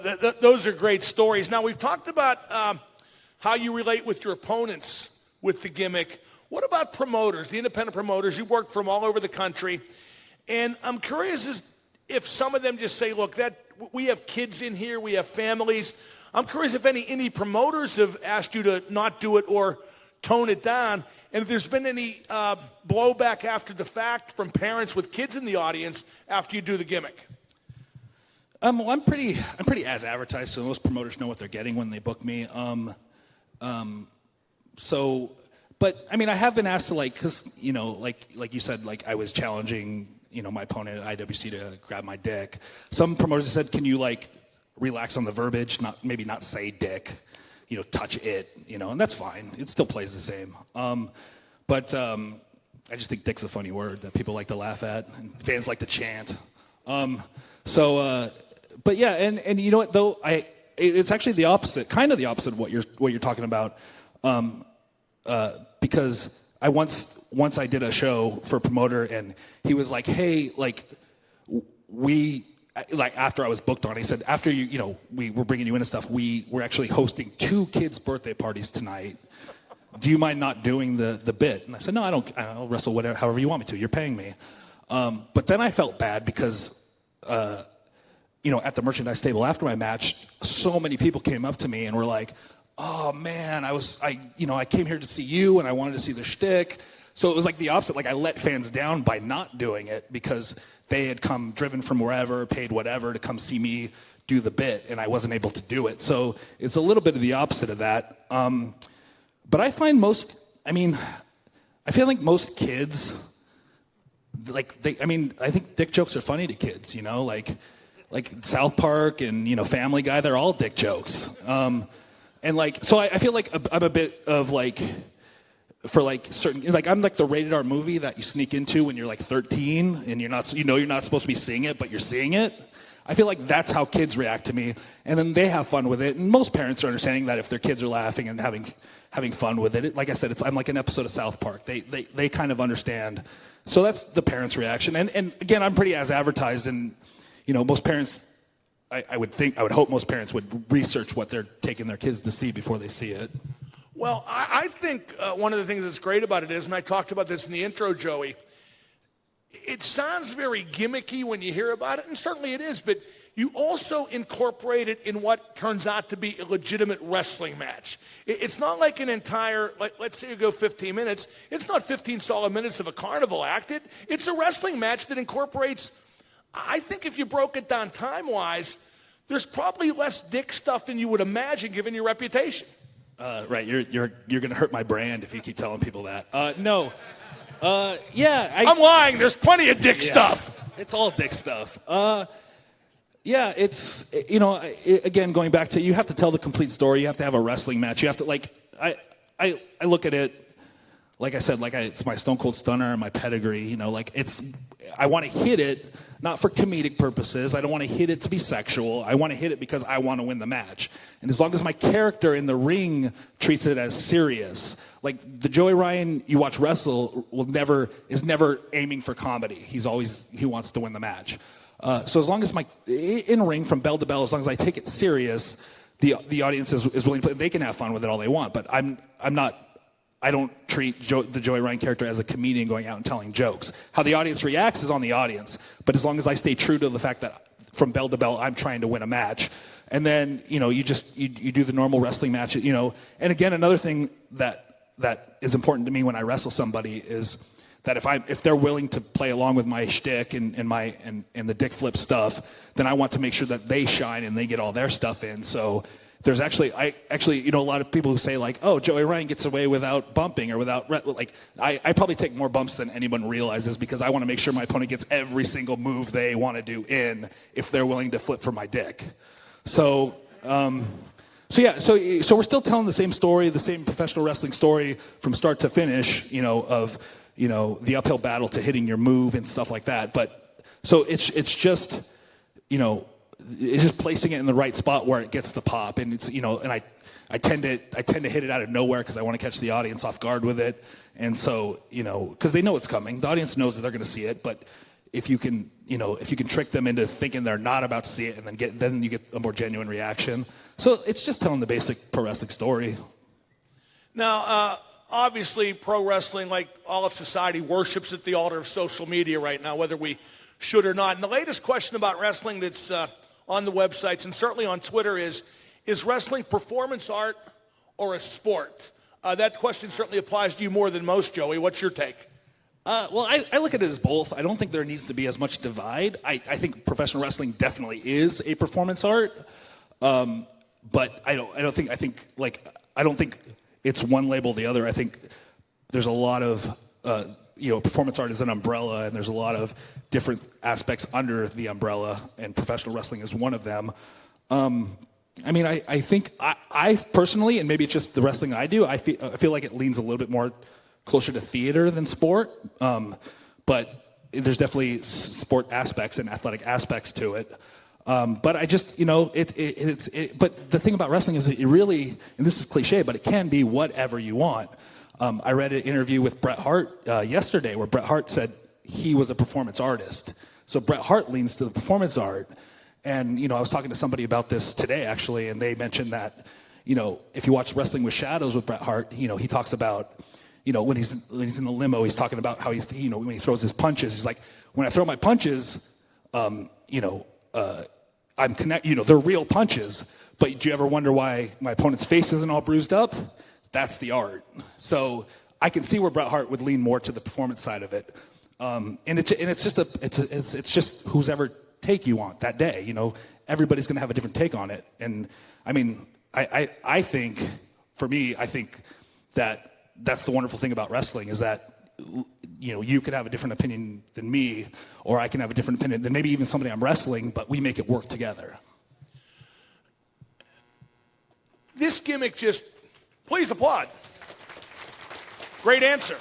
Well, those are great stories. Now, we've talked about how you relate with your opponents with the gimmick. What about promoters, the independent promoters? You work from all over the country. And I'm curious if some of them just say, look, we have kids in here, we have families. I'm curious if any promoters have asked you to not do it or tone it down, and if there's been any blowback after the fact from parents with kids in the audience after you do the gimmick. Well, I'm pretty as advertised, so most promoters know what they're getting when they book me. But I mean, I have been asked to because like you said, I was challenging my opponent at IWC to grab my dick. Some promoters said, can you relax on the verbiage, maybe not say dick, touch it, and that's fine. It still plays the same. But I just think dick's a funny word that people like to laugh at and fans like to chant. But yeah, and you know what though, it's actually the opposite, kind of the opposite of what you're talking about, because I once I did a show for a promoter and he was like, hey, after I was booked on, he said, after we were bringing you in and stuff, we're actually hosting 2 kids' birthday parties tonight. Do you mind not doing the bit? And I said, no, I'll wrestle however you want me to. You're paying me. But then I felt bad because, at the merchandise table after my match, so many people came up to me and were like, oh man, I came here to see you and I wanted to see the shtick. So it was like the opposite. I let fans down by not doing it because they had come driven from wherever, paid whatever to come see me do the bit, and I wasn't able to do it. So it's a little bit of the opposite of that. But I find I feel like most kids, I think dick jokes are funny to kids, like South Park and, Family Guy, they're all dick jokes. So I feel like I'm a bit of for certain, I'm like the rated R movie that you sneak into when you're 13 and you're not supposed to be seeing it, but you're seeing it. I feel like that's how kids react to me, and then they have fun with it. And most parents are understanding that if their kids are laughing and having fun with it. Like I said, I'm like an episode of South Park. They kind of understand. So that's the parents' reaction. And again, I'm pretty as advertised, and most parents, I would hope most parents would research what they're taking their kids to see before they see it. Well, I think one of the things that's great about it is, and I talked about this in the intro, Joey, it sounds very gimmicky when you hear about it, and certainly it is, but you also incorporate it in what turns out to be a legitimate wrestling match. It's not like an entire, let's say you go 15 minutes, it's not 15 solid minutes of a carnival act. It's a wrestling match that incorporates, I think if you broke it down time-wise, there's probably less dick stuff than you would imagine given your reputation. Right, you're going to hurt my brand if you keep telling people that. No. I'm lying. There's plenty of dick stuff. It's all dick stuff. It's, again, going back to, you have to tell the complete story. You have to have a wrestling match. You have to, I look at it, like I said, it's my Stone Cold Stunner and my pedigree, I want to hit it, not for comedic purposes. I don't want to hit it to be sexual. I want to hit it because I want to win the match. And as long as my character in the ring treats it as serious, the Joey Ryan you watch wrestle is never aiming for comedy. He wants to win the match. So as long as in ring from bell to bell, as long as I take it serious, the audience is willing to play. They can have fun with it all they want, but I don't treat the Joey Ryan character as a comedian going out and telling jokes. How the audience reacts is on the audience, but as long as I stay true to the fact that from bell to bell, I'm trying to win a match. And then, you do the normal wrestling match, and again, another thing that is important to me when I wrestle somebody is that if they're willing to play along with my shtick and the dick flip stuff, then I want to make sure that they shine and they get all their stuff in. So there's actually a lot of people who say oh, Joey Ryan gets away without bumping or without, I probably take more bumps than anyone realizes because I want to make sure my opponent gets every single move they want to do in if they're willing to flip for my dick. So we're still telling the same story, the same professional wrestling story from start to finish, of the uphill battle to hitting your move and stuff like that. But so it's just placing it in the right spot where it gets the pop, and it's and I tend to hit it out of nowhere because I want to catch the audience off guard with it, and so because they know it's coming, the audience knows that they're going to see it, but if you can trick them into thinking they're not about to see it, and then you get a more genuine reaction. So it's just telling the basic pro wrestling story. Now, obviously, pro wrestling, like all of society, worships at the altar of social media right now, whether we should or not. And the latest question about wrestling that's on the websites and certainly on Twitter is wrestling performance art or a sport? That question certainly applies to you more than most, Joey. What's your take? Well, I look at it as both. I don't think there needs to be as much divide. I think professional wrestling definitely is a performance art, but I don't think it's one label or the other. I think there's a lot of performance art is an umbrella, and there's a lot of different aspects under the umbrella, and professional wrestling is one of them. I think I personally, and maybe it's just the wrestling I do, I feel like it leans a little bit more closer to theater than sport, but there's definitely sport aspects and athletic aspects to it. But I just, but the thing about wrestling is it really, and this is cliche, but it can be whatever you want. I read an interview with Bret Hart yesterday where Bret Hart said he was a performance artist. So Bret Hart leans to the performance art. And, I was talking to somebody about this today, actually, and they mentioned that, if you watch Wrestling with Shadows with Bret Hart, he talks about, when he's in the limo, he's talking about how when he throws his punches, he's like, when I throw my punches, I'm they're real punches, but do you ever wonder why my opponent's face isn't all bruised up? That's the art. So I can see where Bret Hart would lean more to the performance side of it. And it's just whose ever take you want that day. Everybody's going to have a different take on it. And I think, for me, I think that that's the wonderful thing about wrestling is that, you could have a different opinion than me, or I can have a different opinion than maybe even somebody I'm wrestling, but we make it work together. This gimmick please applaud. Great answer.